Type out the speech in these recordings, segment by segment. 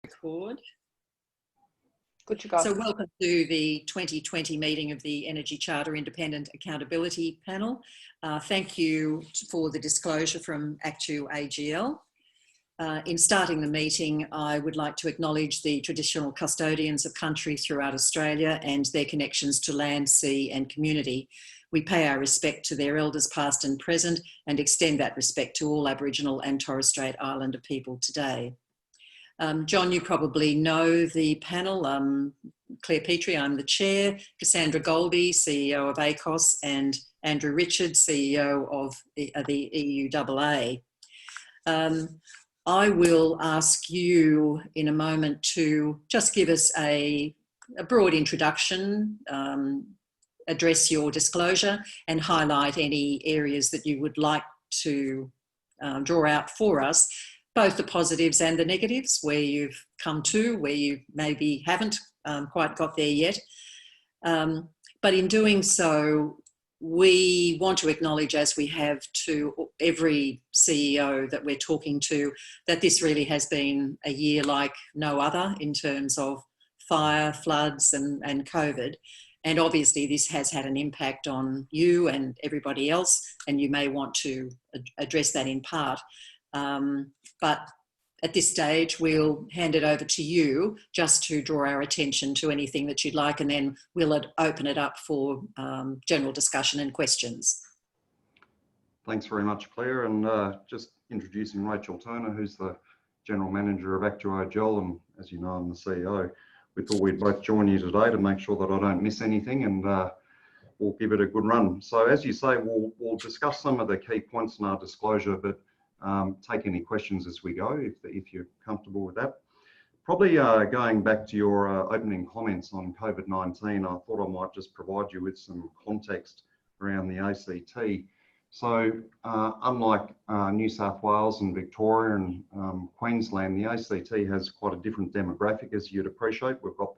Record. Good to go. So welcome to the 2020 meeting of the Energy Charter Independent Accountability Panel. Thank you for the disclosure from ActewAGL. In starting the meeting, I would like to acknowledge the traditional custodians of country throughout Australia and their connections to land, sea and community. We pay our respect to their elders past and present and extend that respect to all Aboriginal and Torres Strait Islander people today. John, you probably know the panel. Claire Petrie, I'm the chair, Cassandra Goldie, CEO of ACOS, and Andrew Richards, CEO of the EUAA. I will ask you in a moment to just give us a broad introduction, address your disclosure and highlight any areas that you would like to draw out for us, both the positives and the negatives, where you've come to, where you maybe haven't quite got there yet. But in doing so, we want to acknowledge, as we have to every CEO that we're talking to, that this really has been a year like no other in terms of fire, floods and COVID. And obviously this has had an impact on you and everybody else, and you may want to address that in part. But at this stage, we'll hand it over to you just to draw our attention to anything that you'd like, and then we'll open it up for general discussion and questions. Thanks very much, Claire. And just introducing Rachel Turner, who's the General Manager of ActewAGL, and as you know, I'm the CEO. We thought we'd both join you today to make sure that I don't miss anything, and we'll give it a good run. So as you say, we'll discuss some of the key points in our disclosure, but take any questions as we go, if you're comfortable with that. Probably going back to your opening comments on COVID-19, I thought I might just provide you with some context around the ACT. So unlike New South Wales and Victoria and Queensland, the ACT has quite a different demographic, as you'd appreciate. We've got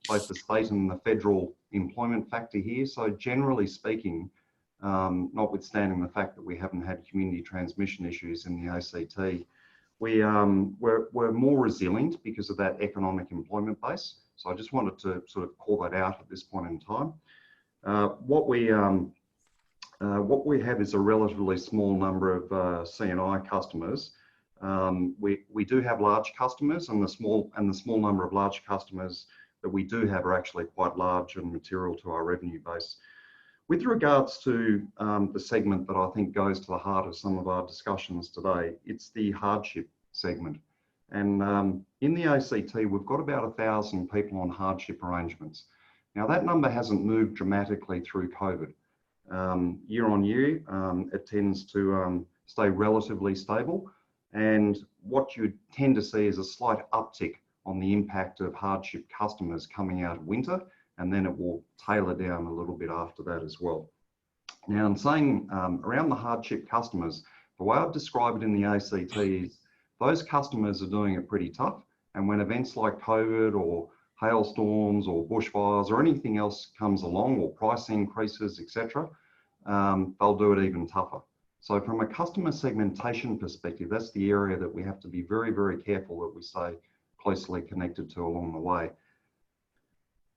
both the state and the federal employment factor here. So generally speaking, notwithstanding the fact that we haven't had community transmission issues in the ACT, we're more resilient because of that economic employment base. So I just wanted to sort of call that out at this point in time. What we have is a relatively small number of C&I customers. We do have large customers, and the small number of large customers that we do have are actually quite large and material to our revenue base. With regards to the segment that I think goes to the heart of some of our discussions today, it's the hardship segment. And in the ACT, we've got about 1,000 people on hardship arrangements. Now that number hasn't moved dramatically through COVID. Year on year, it tends to stay relatively stable. And what you tend to see is a slight uptick on the impact of hardship customers coming out of winter, and then it will tailor down a little bit after that as well. Now, in saying around the hardship customers, the way I'd describe it in the ACT is those customers are doing it pretty tough. And when events like COVID or hailstorms or bushfires or anything else comes along, or price increases, etc., they'll do it even tougher. So from a customer segmentation perspective, that's the area that we have to be very, very careful that we stay closely connected to along the way.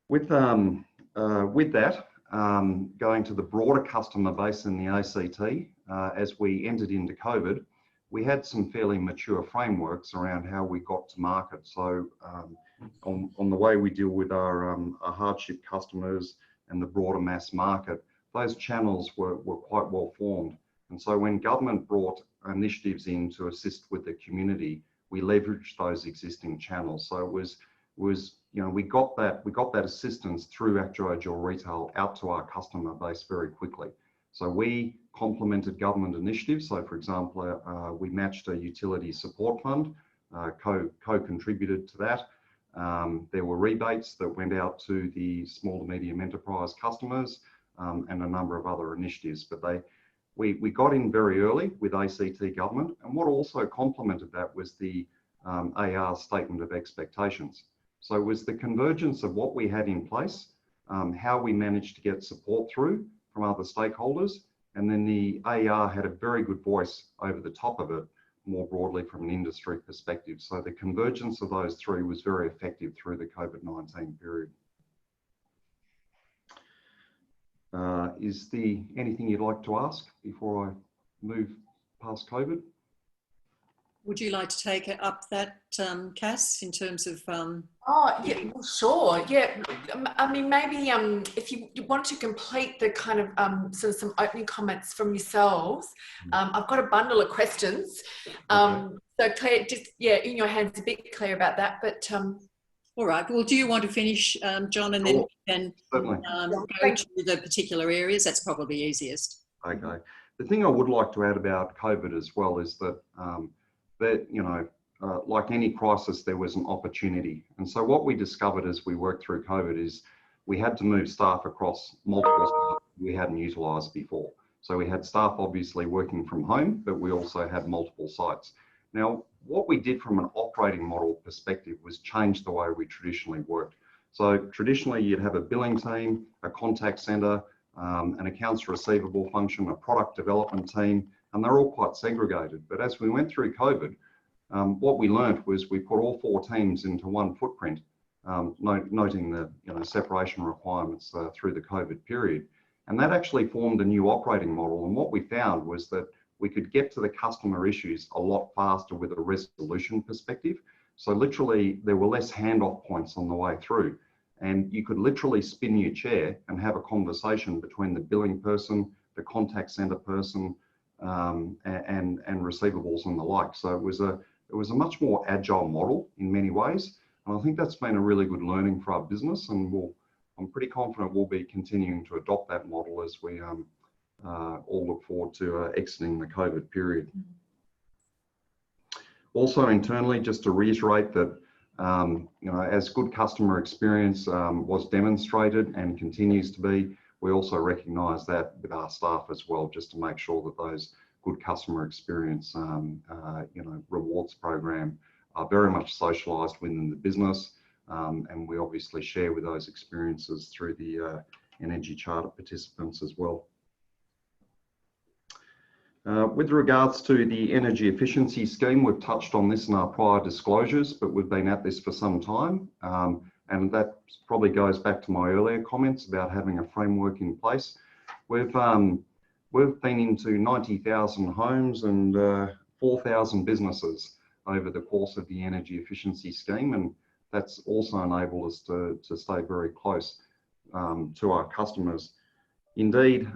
With that, going to the broader customer base in the ACT, as we entered into COVID, we had some fairly mature frameworks around how we got to market. So on the way we deal with our hardship customers and the broader mass market, those channels were quite well formed. And so when government brought initiatives in to assist with the community, we leveraged those existing channels. So it was you know, we got that assistance through ActewAGL Retail out to our customer base very quickly. So we complemented government initiatives. So for example, we matched a utility support fund, co-contributed to that. There were rebates that went out to the small to medium enterprise customers, and a number of other initiatives. But we got in very early with ACT government, and what also complemented that was the AR statement of expectations. So it was the convergence of what we had in place, how we managed to get support through from other stakeholders, and then the AR had a very good voice over the top of it, more broadly from an industry perspective. So the convergence of those three was very effective through the COVID-19 period. Is there anything you'd like to ask before I move past COVID? Would you like to take up that, Cass, in terms of... Oh, yeah, well, sure. Yeah, I mean, maybe if you want to complete the kind of sort of some opening comments from yourselves, I've got a bundle of questions. Okay. So Claire, just, yeah, in your hands a bit, Claire, about that. But all right. Well, do you want to finish, John, and then we can Certainly. go to the particular areas? That's probably easiest. Okay. The thing I would like to add about COVID as well is that, like any crisis, there was an opportunity. And so what we discovered as we worked through COVID is we had to move staff across multiple sites we hadn't utilised before. So we had staff obviously working from home, but we also had multiple sites. Now, what we did from an operating model perspective was change the way we traditionally worked. So traditionally, you'd have a billing team, a contact centre, an accounts receivable function, a product development team, and they're all quite segregated. But as we went through COVID, what we learnt was we put all 4 teams into one footprint, noting the separation requirements through the COVID period. And that actually formed a new operating model. And what we found was that we could get to the customer issues a lot faster with a resolution perspective. So literally, there were less handoff points on the way through. And you could literally spin your chair and have a conversation between the billing person, the contact center person, and receivables and the like. So it was a much more agile model in many ways. And I think that's been a really good learning for our business. And I'm pretty confident we'll be continuing to adopt that model as we all look forward to exiting the COVID period. Also internally, just to reiterate that, as good customer experience was demonstrated and continues to be, we also recognise that with our staff as well, just to make sure that those good customer experience, rewards program are very much socialised within the business, and we obviously share with those experiences through the Energy Charter participants as well. With regards to the energy efficiency scheme, we've touched on this in our prior disclosures, but we've been at this for some time. And that probably goes back to my earlier comments about having a framework in place. We've been into 90,000 homes and 4,000 businesses over the course of the energy efficiency scheme. And that's also enabled us to stay very close to our customers. Indeed,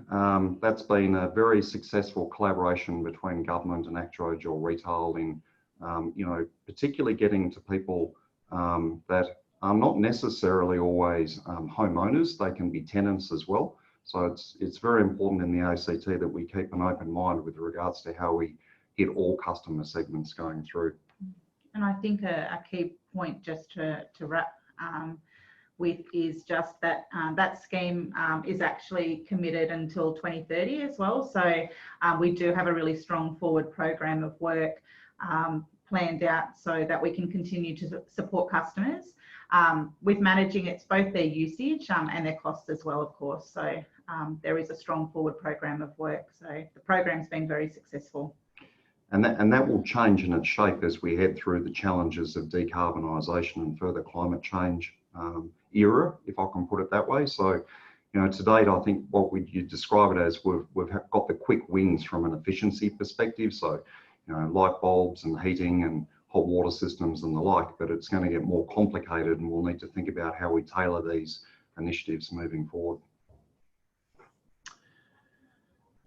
that's been a very successful collaboration between government and ActewAGL Retail in, particularly getting to people that are not necessarily always homeowners. They can be tenants as well. So it's very important in the ACT that we keep an open mind with regards to how we hit all customer segments going through. And I think a key point just to wrap with is just that that scheme is actually committed until 2030 as well. So we do have a really strong forward program of work planned out so that we can continue to support customers with managing it's both their usage and their costs as well, of course. So there is a strong forward program of work. So the program's been very successful. And that will change in its shape as we head through the challenges of decarbonisation and further climate change era, if I can put it that way. So, to date, I think what you describe it as we've got the quick wins from an efficiency perspective. So, light bulbs and heating and hot water systems and the like, but it's going to get more complicated and we'll need to think about how we tailor these initiatives moving forward.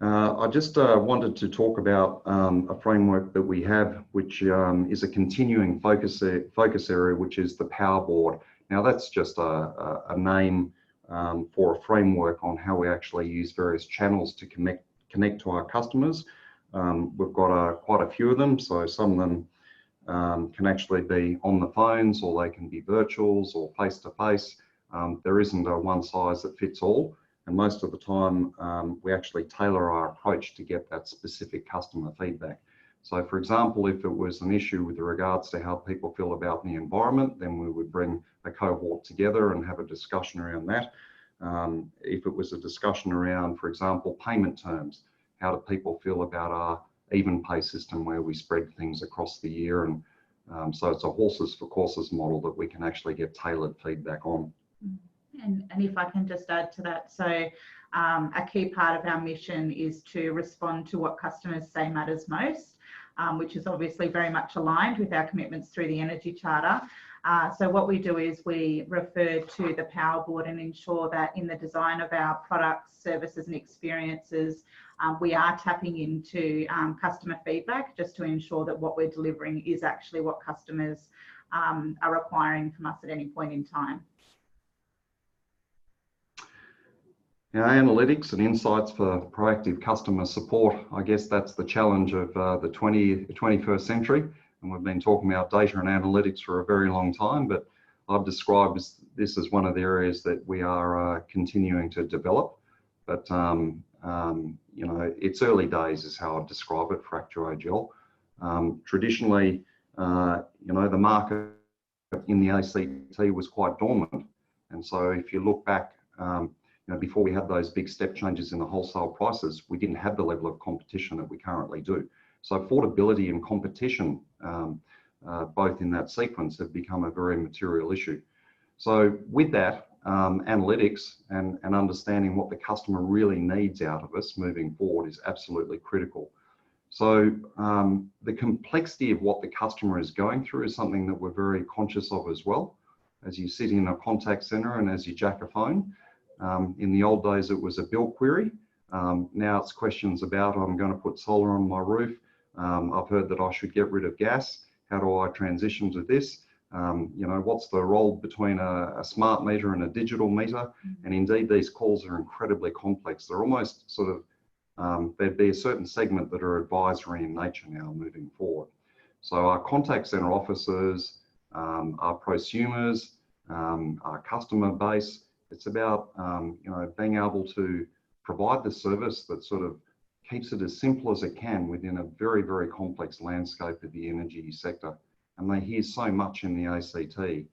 I just wanted to talk about a framework that we have, which is a continuing focus area, which is the Power Board. Now, that's just a name for a framework on how we actually use various channels to connect to our customers. We've got quite a few of them, so some of them can actually be on the phones, or they can be virtuals or face-to-face. There isn't a one size that fits all. And most of the time, we actually tailor our approach to get that specific customer feedback. So for example, if it was an issue with regards to how people feel about the environment, then we would bring a cohort together and have a discussion around that. If it was a discussion around, for example, payment terms, how do people feel about even pay system where we spread things across the year. And so it's a horses for courses model that we can actually get tailored feedback on. And if I can just add to that, so a key part of our mission is to respond to what customers say matters most, which is obviously very much aligned with our commitments through the Energy Charter. So what we do is we refer to the Power Board and ensure that in the design of our products, services and experiences, we are tapping into customer feedback just to ensure that what we're delivering is actually what customers are requiring from us at any point in time. Our analytics and insights for proactive customer support, I guess that's the challenge of the 21st century. And we've been talking about data and analytics for a very long time, but I've described this as one of the areas that we are continuing to develop. But, you know, it's early days is how I'd describe it for ActewAGL. Traditionally, you know, the market in the ACT was quite dormant. And so if you look back, you know, before we had those big step changes in the wholesale prices, we didn't have the level of competition that we currently do. So affordability and competition, both in that sequence, have become a very material issue. So with that, analytics and understanding what the customer really needs out of us moving forward is absolutely critical. So the complexity of what the customer is going through is something that we're very conscious of as well. As you sit in a contact center and as you jack a phone, in the old days it was a bill query. Now it's questions about, I'm going to put solar on my roof. I've heard that I should get rid of gas. How do I transition to this? You know, what's the role between a smart meter and a digital meter? And indeed, these calls are incredibly complex. They're almost sort of, there'd be a certain segment that are advisory in nature now moving forward. So our contact center officers, our prosumers, our customer base, it's about, you know, being able to provide the service that sort of keeps it as simple as it can within a very, very complex landscape of the energy sector. And they hear so much in the ACT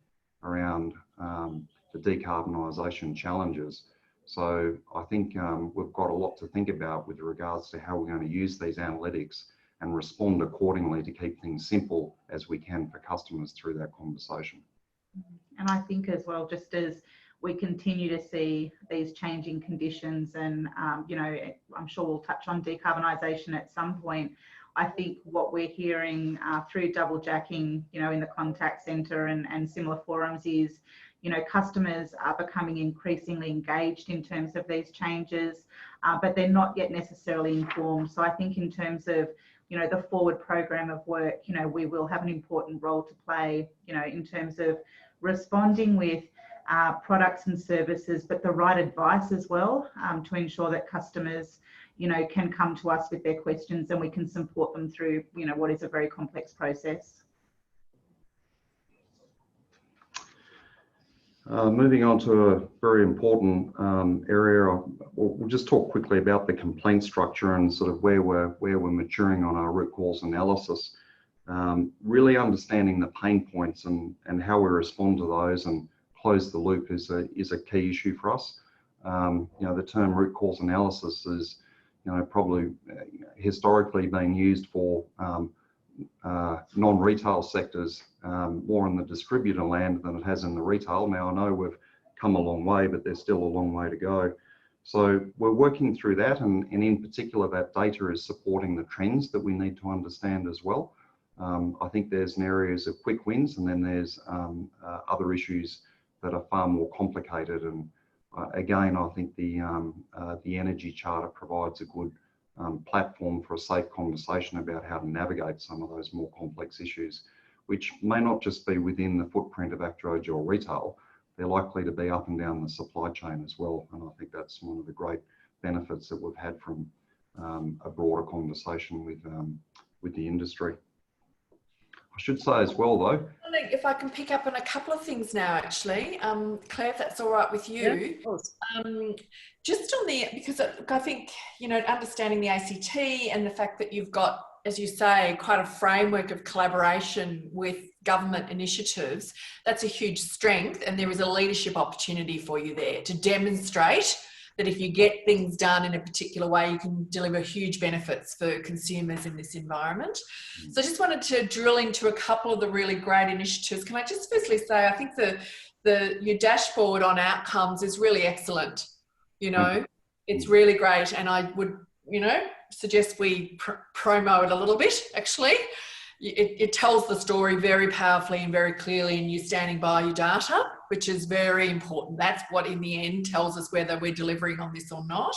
around the decarbonisation challenges. So I think we've got a lot to think about with regards to how we're going to use these analytics and respond accordingly to keep things simple as we can for customers through that conversation. And I think as well, just as we continue to see these changing conditions and, you know, I'm sure we'll touch on decarbonisation at some point. I think what we're hearing through double jacking, you know, in the contact centre and similar forums is, you know, customers are becoming increasingly engaged in terms of these changes, but they're not yet necessarily informed. So I think in terms of, you know, the forward program of work, you know, we will have an important role to play, you know, in terms of responding with products and services, but the right advice as well, to ensure that customers, you know, can come to us with their questions and we can support them through, you know, what is a very complex process. Moving on to a very important area, we'll just talk quickly about the complaint structure and sort of where we're maturing on our root cause analysis. Really understanding the pain points and how we respond to those and close the loop is a key issue for us. You know, the term root cause analysis is, you know, probably historically been used for non-retail sectors, more in the distributor land than it has in the retail. Now I know we've come a long way, but there's still a long way to go. So we're working through that, and in particular that data is supporting the trends that we need to understand as well. I think there's areas of quick wins, and then there's other issues that are far more complicated. And again, I think the Energy Charter provides a good platform for a safe conversation about how to navigate some of those more complex issues, which may not just be within the footprint of ActewAGL Retail. They're likely to be up and down the supply chain as well. And I think that's one of the great benefits that we've had from a broader conversation with the industry. I should say as well, though. If I can pick up on a couple of things now, actually, Claire, if that's all right with you. Yeah, of course. Just on the, because I think, you know, understanding the ACT and the fact that you've got, as you say, quite a framework of collaboration with government initiatives, that's a huge strength, and there is a leadership opportunity for you there to demonstrate that if you get things done in a particular way, you can deliver huge benefits for consumers in this environment. So I just wanted to drill into a couple of the really great initiatives. Can I just firstly say, I think your dashboard on outcomes is really excellent. You know, it's really great, and I would, you know, suggest we promo it a little bit, actually. It tells the story very powerfully and very clearly, and you're standing by your data, which is very important. That's what in the end tells us whether we're delivering on this or not.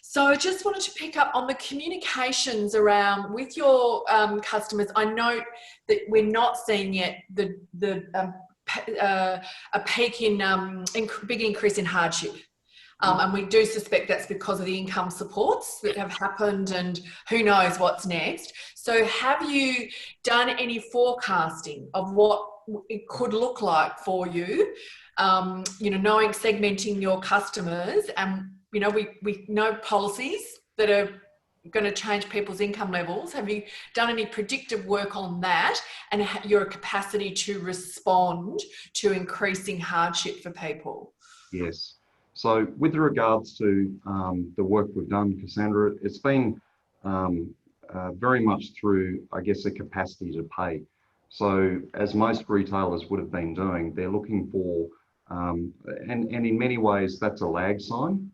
So I just wanted to pick up on the communications around with your customers. I note that we're not seeing yet a peak in big increase in hardship. And we do suspect that's because of the income supports that have happened, and who knows what's next. So have you done any forecasting of what it could look like for you, you know, knowing, segmenting your customers, and, you know, we know policies that are going to change people's income levels. Have you done any predictive work on that, and your capacity to respond to increasing hardship for people? Yes. So with regards to the work we've done, Cassandra, it's been very much through, I guess, a capacity to pay. So as most retailers would have been doing, they're looking for, and in many ways, that's a lag sign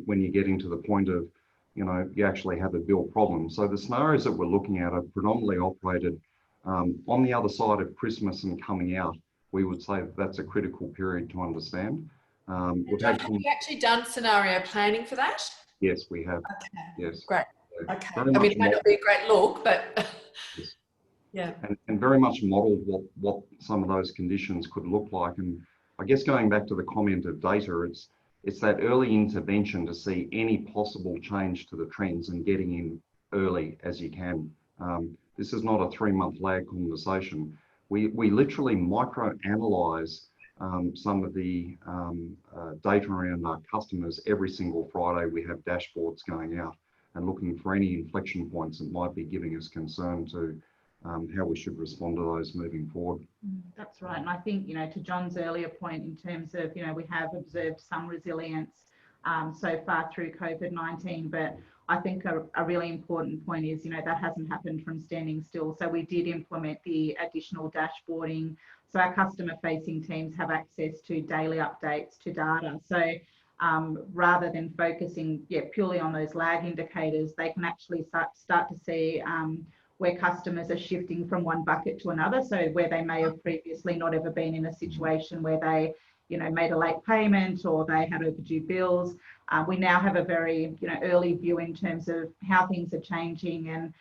when you're getting to the point of, you know, you actually have a bill problem. So the scenarios that we're looking at are predominantly operated on the other side of Christmas and coming out. We would say that's a critical period to understand. Have you actually done scenario planning for that? Yes, we have. Okay. Yes. Great. Okay. I mean, it may not be a great look, but yes. Yeah. And very much modelled what some of those conditions could look like. And I guess going back to the comment of data, it's that early intervention to see any possible change to the trends and getting in early as you can. This is not a 3-month lag conversation. We literally micro-analyse some of the data around our customers. Every single Friday we have dashboards going out and looking for any inflection points that might be giving us concern to how we should respond to those moving forward. That's right. And I think, you know, to John's earlier point in terms of, you know, we have observed some resilience so far through COVID-19, but I think a really important point is, you know, that hasn't happened from standing still. So we did implement the additional dashboarding. So our customer facing teams have access to daily updates to data. So rather than focusing purely on those lag indicators, they can actually start to see where customers are shifting from one bucket to another. So where they may have previously not ever been in a situation where they, you know, made a late payment or they had overdue bills. We now have a very, you know, early view in terms of how things are changing, and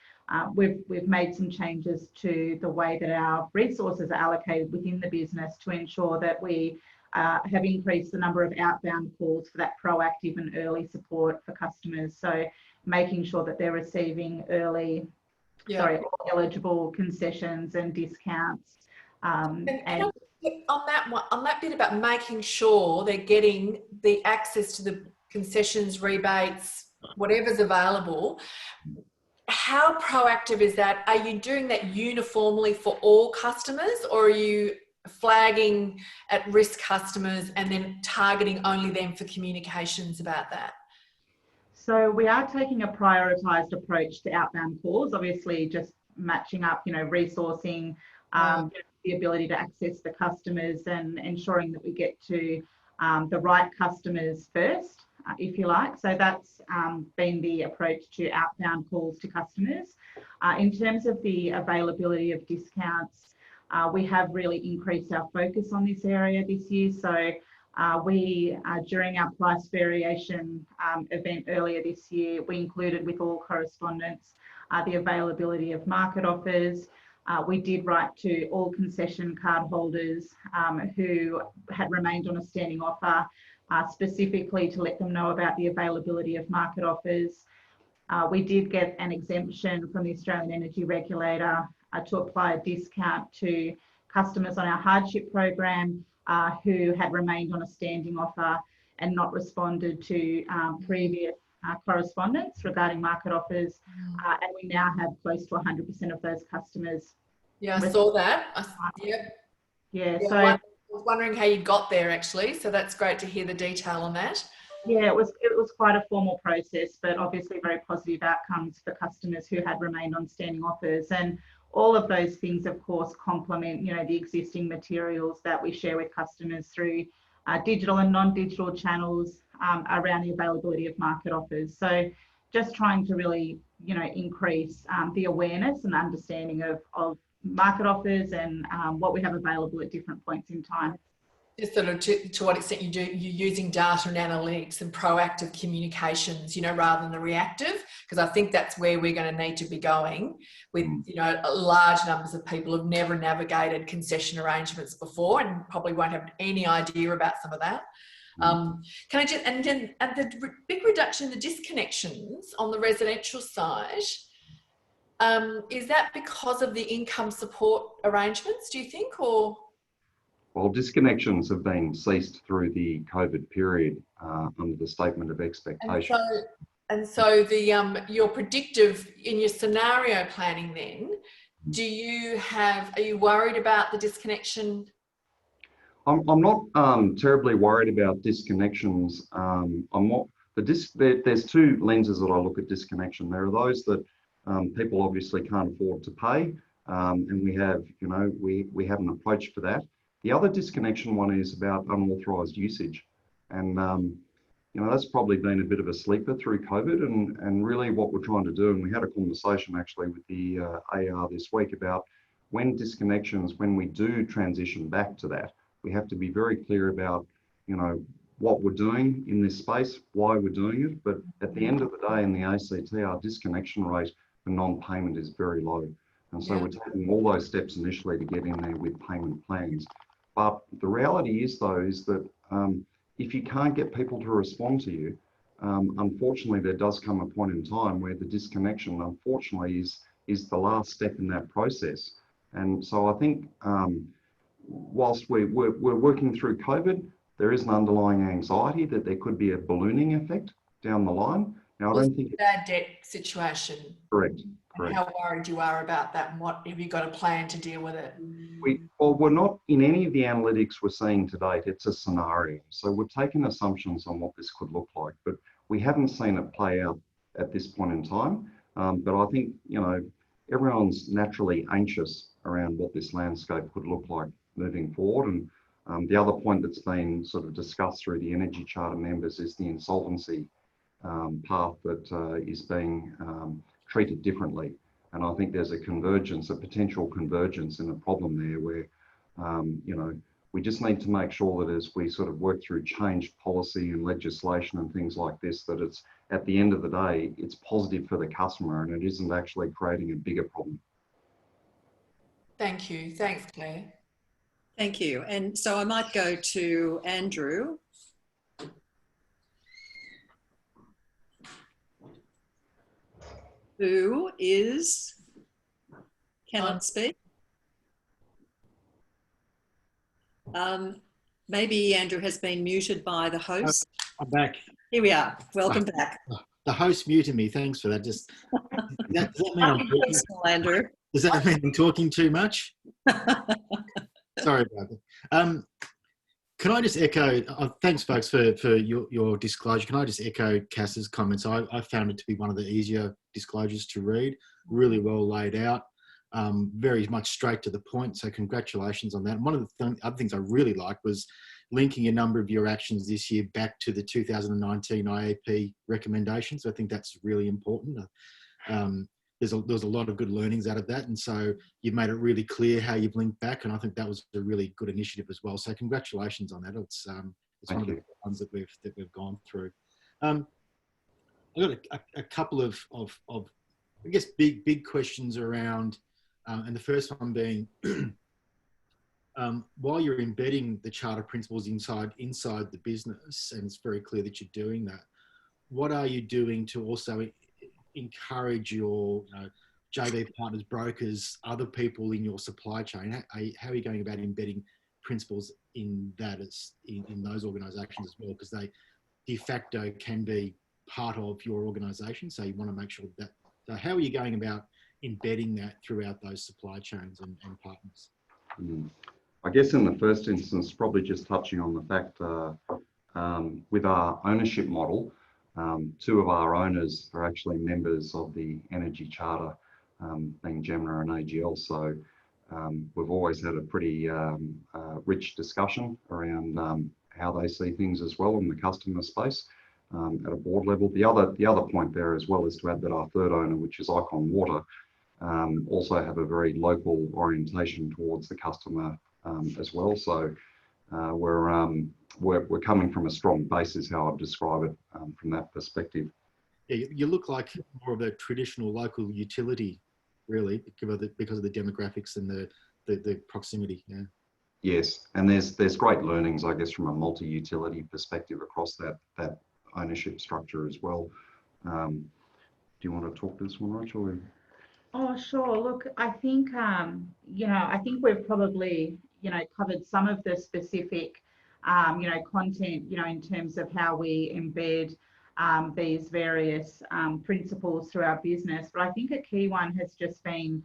we've made some changes to the way that our resources are allocated within the business to ensure that we have increased the number of outbound calls for that proactive and early support for customers. So making sure that they're receiving early, eligible concessions and discounts. And on that bit about making sure they're getting the access to the concessions, rebates, whatever's available, how proactive is that? Are you doing that uniformly for all customers, or are you flagging at-risk customers and then targeting only them for communications about that? So we are taking a prioritised approach to outbound calls, obviously just matching up, you know, resourcing, the ability to access the customers and ensuring that we get to the right customers first, if you like. So that's been the approach to outbound calls to customers. In terms of the availability of discounts, we have really increased our focus on this area this year. So we, during our price variation event earlier this year, we included with all correspondence the availability of market offers. We did write to all concession card holders who had remained on a standing offer, specifically to let them know about the availability of market offers. We did get an exemption from the Australian Energy Regulator to apply a discount to customers on our hardship program who had remained on a standing offer and not responded to previous correspondence regarding market offers. And we now have close to 100% of those customers. Yeah, I saw that. Yeah, so I was wondering how you got there actually. So that's great to hear the detail on that. Yeah, it was quite a formal process, but obviously very positive outcomes for customers who had remained on standing offers. And all of those things, of course, complement, the existing materials that we share with customers through digital and non-digital channels around the availability of market offers. So just trying to really, increase the awareness and understanding of market offers and what we have available at different points in time. Just sort of to what extent you're using data and analytics and proactive communications, rather than the reactive, because I think that's where we're going to need to be going with, large numbers of people who've never navigated concession arrangements before and probably won't have any idea about some of that. Can I just, and the big reduction in the disconnections on the residential side, is that because of the income support arrangements, do you think, or? Well, disconnections have been ceased through the COVID period under the statement of expectation. And so the your predictive in your scenario planning, then, are you worried about the disconnection? I'm not terribly worried about disconnections. There's two lenses that I look at disconnection. There are those that people obviously can't afford to pay, and we have an approach for that. The other disconnection one is about unauthorised usage, and that's probably been a bit of a sleeper through COVID. And really, what we're trying to do, and we had a conversation actually with the AR this week about when we do transition back to that, we have to be very clear about what we're doing in this space, why we're doing it. But at the end of the day, in the ACT, our disconnection rate for non-payment is very low. And so we're taking all those steps initially to get in there with payment plans. But the reality is, though, is that if you can't get people to respond to you, unfortunately, there does come a point in time where the disconnection, unfortunately, is the last step in that process. And so I think whilst we're working through COVID, there is an underlying anxiety that there could be a ballooning effect down the line. Now, I don't think bad debt situation. Correct. And how worried you are about that, and what have you got a plan to deal with it? We're not in any of the analytics we're seeing to date. It's a scenario, so we've taken assumptions on what this could look like, but we haven't seen it play out at this point in time. But I think everyone's naturally anxious around what this landscape could look like moving forward. And the other point that's been sort of discussed through the Energy Charter members is the insolvency path that is being treated differently. And I think there's a potential convergence in a problem there where, we just need to make sure that as we sort of work through changed policy and legislation and things like this, that it's, at the end of the day, it's positive for the customer and it isn't actually creating a bigger problem. Thank you. Thanks, Claire. Thank you. And so I might go to Andrew. Who cannot speak. Maybe Andrew has been muted by the host. I'm back. Here we are. Welcome back. The host muted me. Thanks for that. Does that mean I'm talking, Andrew? does that mean I'm talking too much? Sorry about that. Can I just echo, thanks folks for your disclosure. Can I just echo Cass's comments? I found it to be one of the easier disclosures to read, really well laid out, very much straight to the point. So congratulations on that. And one of the other things I really liked was linking a number of your actions this year back to the 2019 IAP recommendations. I think that's really important. There was a lot of good learnings out of that. And so you've made it really clear how you've linked back. And I think that was a really good initiative as well. So congratulations on that. It's one of the ones that we've gone through. I've got a couple of I guess, big questions around, and the first one being, while you're embedding the charter principles inside the business, and it's very clear that you're doing that, what are you doing to also encourage your JV partners, brokers, other people in your supply chain? How are you going about embedding principles in that in those organisations as well? Because they de facto can be part of your organisation, so you want to make sure that. So how are you going about embedding that throughout those supply chains and partners? I guess in the first instance, probably just touching on the fact with our ownership model, two of our owners are actually members of the Energy Charter, being Gemma and AGL. So we've always had a pretty rich discussion around how they see things as well in the customer space at a board level. The other point there as well is to add that our third owner, which is Icon Water, also have a very local orientation towards the customer as well. So we're coming from a strong base, is how I'd describe it from that perspective. Yeah, you look like more of a traditional local utility, really, because of the demographics and the proximity. Yeah. Yes, and there's great learnings, I guess, from a multi-utility perspective across that ownership structure as well. Do you want to talk to this one, Rachel? Oh, sure. Look, I think, I think we've probably, covered some of the specific, content, in terms of how we embed these various principles through our business. But I think a key one has just been,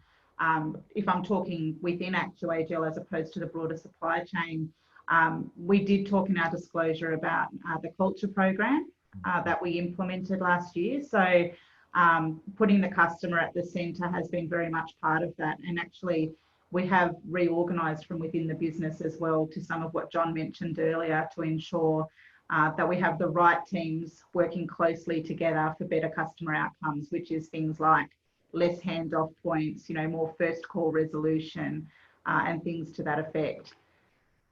if I'm talking within ActewAGL as opposed to the broader supply chain, we did talk in our disclosure about the culture program that we implemented last year. So putting the customer at the centre has been very much part of that. And actually, we have reorganised from within the business as well to some of what John mentioned earlier to ensure that we have the right teams working closely together for better customer outcomes, which is things like less hands-off points, more first call resolution and things to that effect.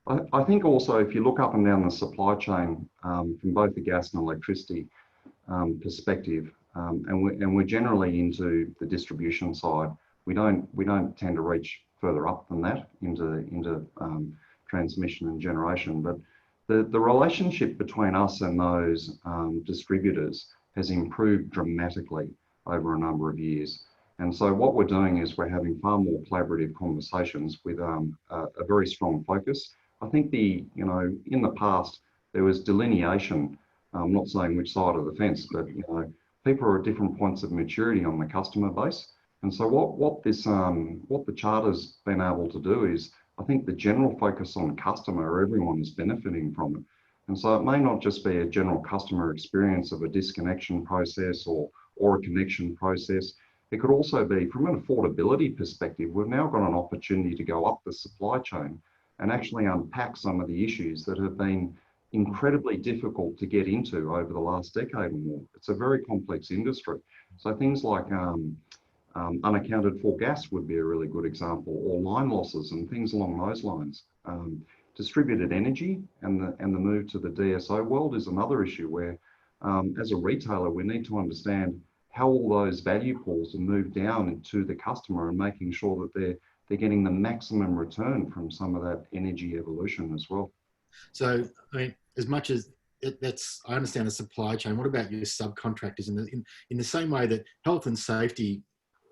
I think also if you look up and down the supply chain from both the gas and electricity perspective, and we're generally into the distribution side, we don't tend to reach further up than that into transmission and generation. But the relationship between us and those distributors has improved dramatically over a number of years. And so what we're doing is we're having far more collaborative conversations with a very strong focus. I think in the past there was delineation. I'm not saying which side of the fence, but people are at different points of maturity on the customer base. And so what the charter's been able to do is, I think the general focus on customer, everyone is benefiting from it. And so it may not just be a general customer experience of a disconnection process or a connection process. It could also be from an affordability perspective. We've now got an opportunity to go up the supply chain and actually unpack some of the issues that have been incredibly difficult to get into over the last decade or more. It's a very complex industry. So things like unaccounted for gas would be a really good example, or line losses and things along those lines. Distributed energy and the move to the DSO world is another issue where, as a retailer, we need to understand how all those value pools are moved down into the customer and making sure that they're getting the maximum return from some of that energy evolution as well. So, I mean, as much as I understand the supply chain, what about your subcontractors? In the same way that health and safety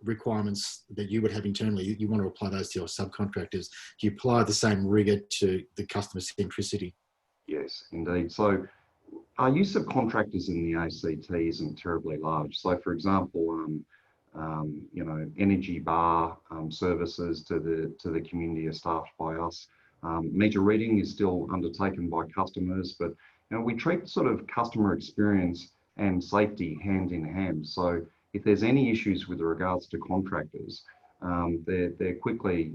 requirements that you would have internally, you want to apply those to your subcontractors. Do you apply the same rigor to the customer centricity? Yes, indeed. So our use of contractors in the ACT isn't terribly large. So, for example, energy bar services to the community are staffed by us. Meter reading is still undertaken by customers, but we treat sort of customer experience and safety hand in hand. So if there's any issues with regards to contractors, they're quickly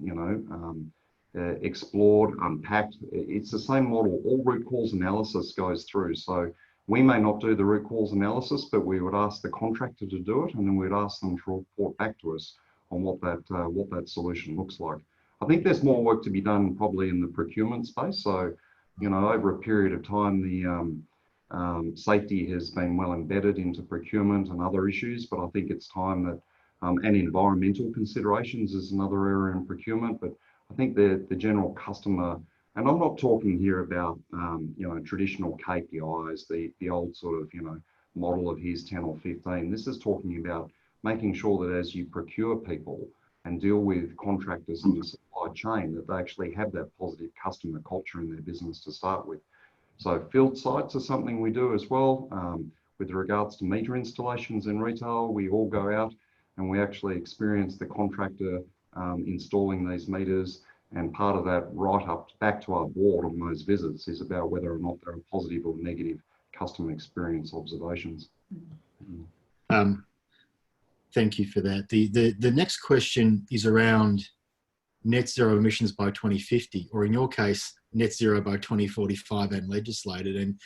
explored, unpacked. It's the same model. All root cause analysis goes through. So we may not do the root cause analysis, but we would ask the contractor to do it, and then we'd ask them to report back to us on what that solution looks like. I think there's more work to be done probably in the procurement space. So, over a period of time, the safety has been well embedded into procurement and other issues, but I think it's time that, and environmental considerations is another area in procurement, but I think the general customer, and I'm not talking here about, traditional KPIs, the old sort of, model of here's 10 or 15. This is talking about making sure that as you procure people and deal with contractors in the supply chain, that they actually have that positive customer culture in their business to start with. So field sites are something we do as well. With regards to meter installations in retail, we all go out and we actually experience the contractor installing these meters And part of that right up back to our board on those visits is about whether or not there are positive or negative customer experience observations. Thank you for that. The next question is around net zero emissions by 2050, or in your case, net zero by 2045 and legislated. And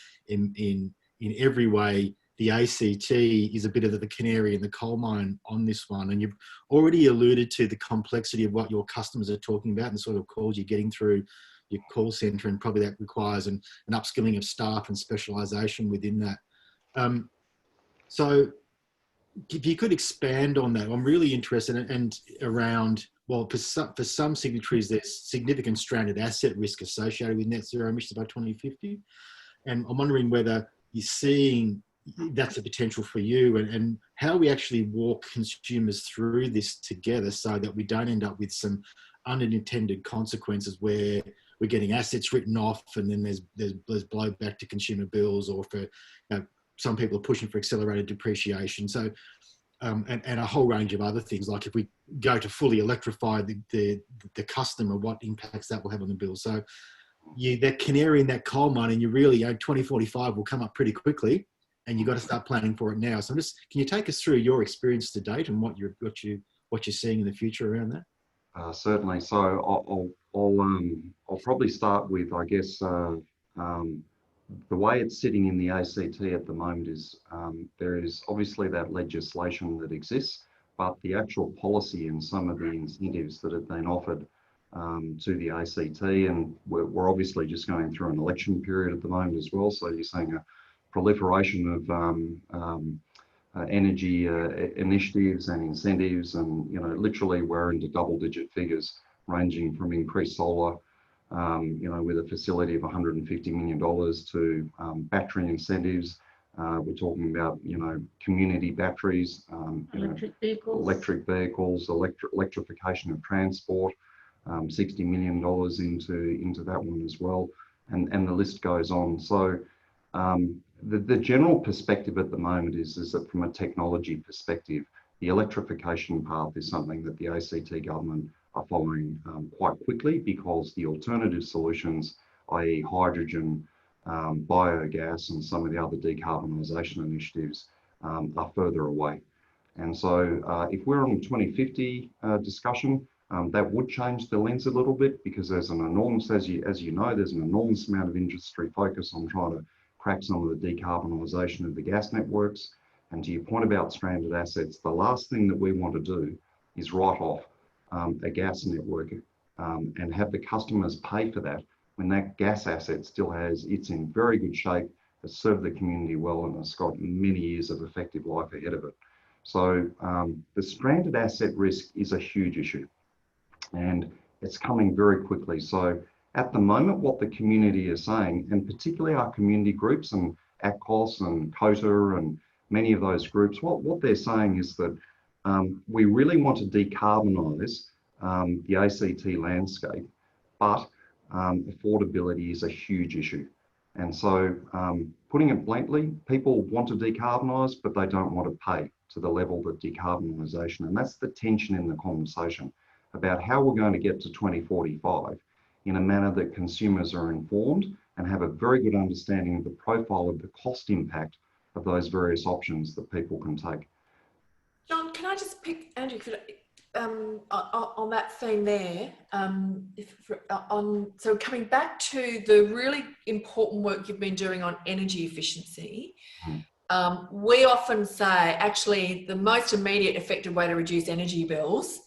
in every way, the ACT is a bit of the canary in the coal mine on this one. And you've already alluded to the complexity of what your customers are talking about and the sort of calls you're getting through your call centre, and probably that requires an upskilling of staff and specialisation within that. So if you could expand on that, I'm really interested and around, well, for some signatories, there's significant stranded asset risk associated with net zero emissions by 2050. And I'm wondering whether you're seeing that's a potential for you, and how we actually walk consumers through this together so that we don't end up with some unintended consequences where we're getting assets written off and then there's blowback to consumer bills, or for some people are pushing for accelerated depreciation. So, and a whole range of other things, like if we go to fully electrify the customer, what impacts that will have on the bill. So that canary in that coal mine, and you really, 2045 will come up pretty quickly, and you've got to start planning for it now. So can you take us through your experience to date and what you're seeing in the future around that? Certainly. So I'll probably start with, I guess, the way it's sitting in the ACT at the moment is there is obviously that legislation that exists, but the actual policy and some of the incentives that have been offered to the ACT, and we're obviously just going through an election period at the moment as well. So you're seeing a proliferation of energy initiatives and incentives, and literally we're into double-digit figures, ranging from increased solar, with a facility of $150 million to battery incentives. We're talking about community batteries, Electric vehicles, electrification of transport, $60 million into that one as well, and the list goes on. So the general perspective at the moment is that from a technology perspective, the electrification path is something that the ACT government are following quite quickly, because the alternative solutions, i.e. hydrogen, biogas, and some of the other decarbonisation initiatives are further away. And so if we're on the 2050 discussion, that would change the lens a little bit, because there's an enormous, as you know, there's an enormous amount of industry focus on trying to crack some of the decarbonisation of the gas networks. And to your point about stranded assets, the last thing that we want to do is write off a gas network and have the customers pay for that when that gas asset it's in very good shape, has served the community well, and has got many years of effective life ahead of it. So the stranded asset risk is a huge issue, and it's coming very quickly. So at the moment, what the community is saying, and particularly our community groups and ACTWAGL and COTA and many of those groups, what they're saying is that we really want to decarbonise the ACT landscape, but affordability is a huge issue. And so putting it bluntly, people want to decarbonise, but they don't want to pay to the level that decarbonisation, and that's the tension in the conversation about how we're going to get to 2045 in a manner that consumers are informed and have a very good understanding of the profile of the cost impact of those various options that people can take. John, can I just pick, Andrew, on that theme there, so coming back to the really important work you've been doing on energy efficiency, we often say actually the most immediate effective way to reduce energy bills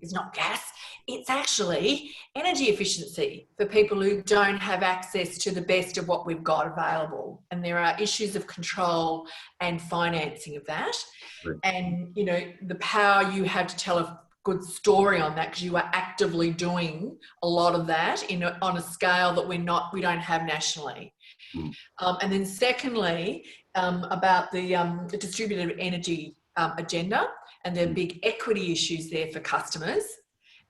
is not gas, it's actually energy efficiency for people who don't have access to the best of what we've got available. And there are issues of control and financing of that. Right. And, the power you have to tell a good story on that, because you are actively doing a lot of that on a scale that we don't have nationally. And then secondly, about the distributed energy agenda, and the big equity issues there for customers,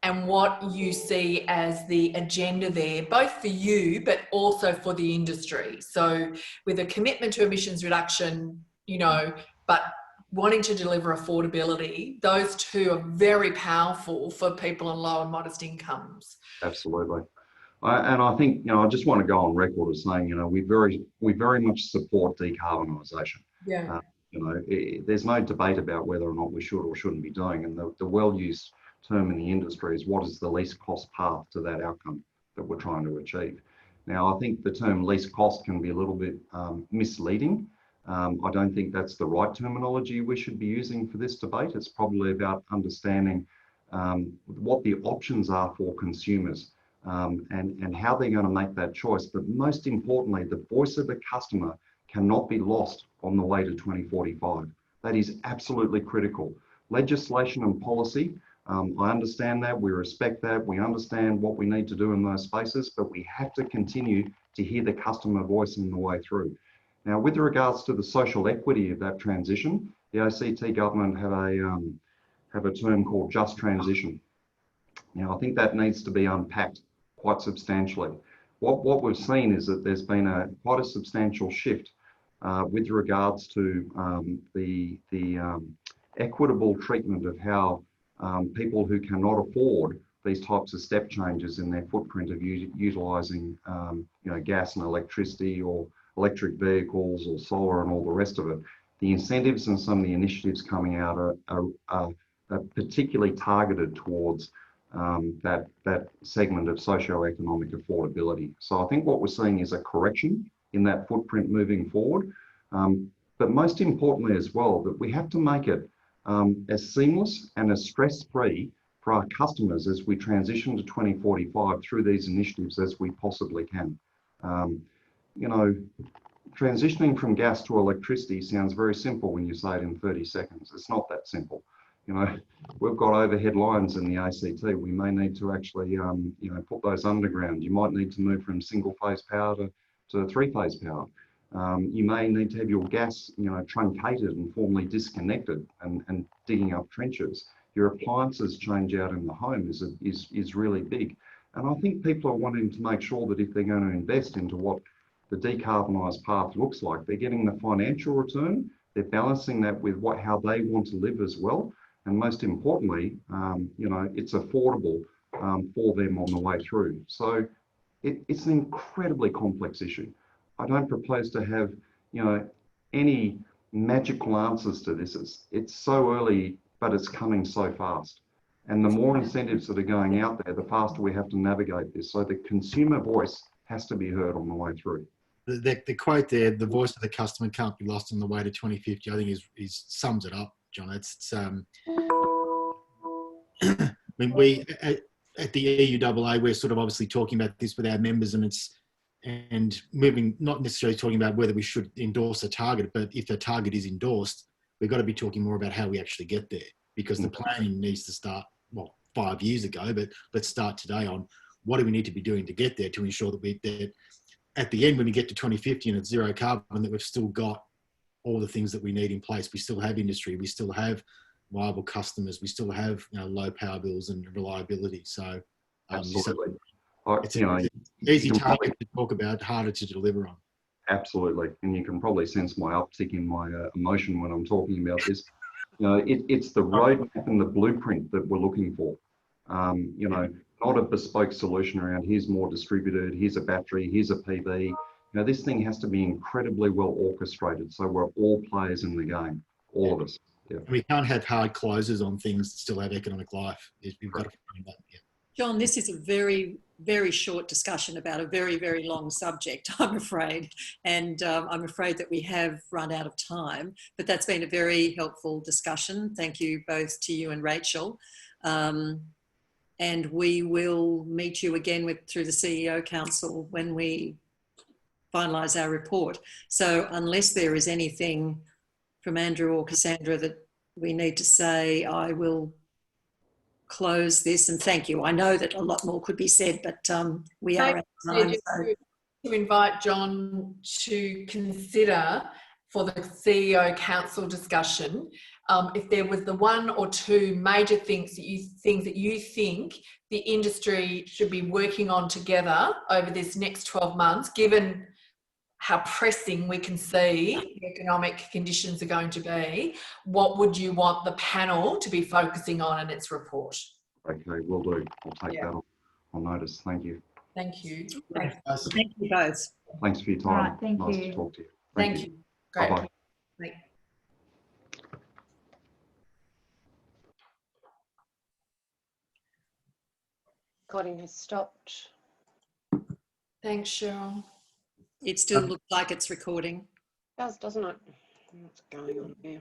and what you see as the agenda there, both for you, but also for the industry. So with a commitment to emissions reduction, but wanting to deliver affordability, those two are very powerful for people on low and modest incomes. Absolutely. And I think, I just want to go on record as saying, we very much support decarbonisation. Yeah. There's no debate about whether or not we should or shouldn't be doing. And the well-used term in the industry is what is the least cost path to that outcome that we're trying to achieve. Now, I think the term least cost can be a little bit misleading. I don't think that's the right terminology we should be using for this debate. It's probably about understanding what the options are for consumers and how they're going to make that choice. But most importantly, the voice of the customer cannot be lost on the way to 2045. That is absolutely critical. Legislation and policy, I understand that, we respect that, we understand what we need to do in those spaces, but we have to continue to hear the customer voice on the way through. Now, with regards to the social equity of that transition, the ACT government have a term called just transition. Now, I think that needs to be unpacked quite substantially. What we've seen is that there's been quite a substantial shift with regards to the equitable treatment of how people who cannot afford these types of step changes in their footprint of utilising gas and electricity or electric vehicles or solar and all the rest of it. The incentives and some of the initiatives coming out are particularly targeted towards that segment of socio-economic affordability. So I think what we're seeing is a correction in that footprint moving forward. But most importantly as well, that we have to make it as seamless and as stress-free for our customers as we transition to 2045 through these initiatives as we possibly can. Transitioning from gas to electricity sounds very simple when you say it in 30 seconds. It's not that simple. We've got overhead lines in the ACT. We may need to actually, put those underground. You might need to move from single-phase power to three-phase power. You may need to have your gas, truncated and formally disconnected and digging up trenches. Your appliances change out in the home is really big. And I think people are wanting to make sure that if they're going to invest into what the decarbonised path looks like, they're getting the financial return, they're balancing that with how they want to live as well. And most importantly, it's affordable for them on the way through. So it's an incredibly complex issue. I don't propose to have, any magical answers to this. It's so early, but it's coming so fast. And the more incentives that are going out there, the faster we have to navigate this. So the consumer voice has to be heard on the way through. The quote there, the voice of the customer can't be lost on the way to 2050, I think is sums it up, John. It's I mean, we at the EUAA, we're sort of obviously talking about this with our members, and moving, not necessarily talking about whether we should endorse a target, but if a target is endorsed, we've got to be talking more about how we actually get there, because the planning needs to start, 5 years ago, but let's start today on what do we need to be doing to get there to ensure that at the end, when we get to 2050 and it's zero carbon, that we've still got all the things that we need in place. We still have industry, we still have viable customers, we still have low power bills and reliability. So absolutely. It's an easy target to talk about, harder to deliver on. Absolutely. And you can probably sense my uptick in my emotion when I'm talking about this. It's the roadmap and the blueprint that we're looking for. Not a bespoke solution around here's more distributed, here's a battery, here's a PV. This thing has to be incredibly well orchestrated, so we're all players in the game, all of us. Yeah. We can't have hard closes on things that still have economic life. We've got to frame that. Yeah. John, this is a very, very short discussion about a very, very long subject, I'm afraid. And I'm afraid that we have run out of time, but that's been a very helpful discussion. Thank you both to you and Rachel. And we will meet you again through the CEO Council when we finalise our report. So unless there is anything from Andrew or Cassandra that we need to say, I will close this and thank you. I know that a lot more could be said, but we are at time. To invite John to consider for the CEO Council discussion, if there was the one or two major things that you think the industry should be working on together over this next 12 months, given how pressing we can see the economic conditions are going to be, what would you want the panel to be focusing on in its report? Okay, will do. I'll take that on notice. Thank you. Thank you. Thanks. Thank you both. Thanks for your time. All right, thank nice you. to talk to you. Thank you. Great. Bye-bye. Thank- Recording has stopped. Thanks, Cheryl. It still looks like it's recording. Doesn't it? What's going on here?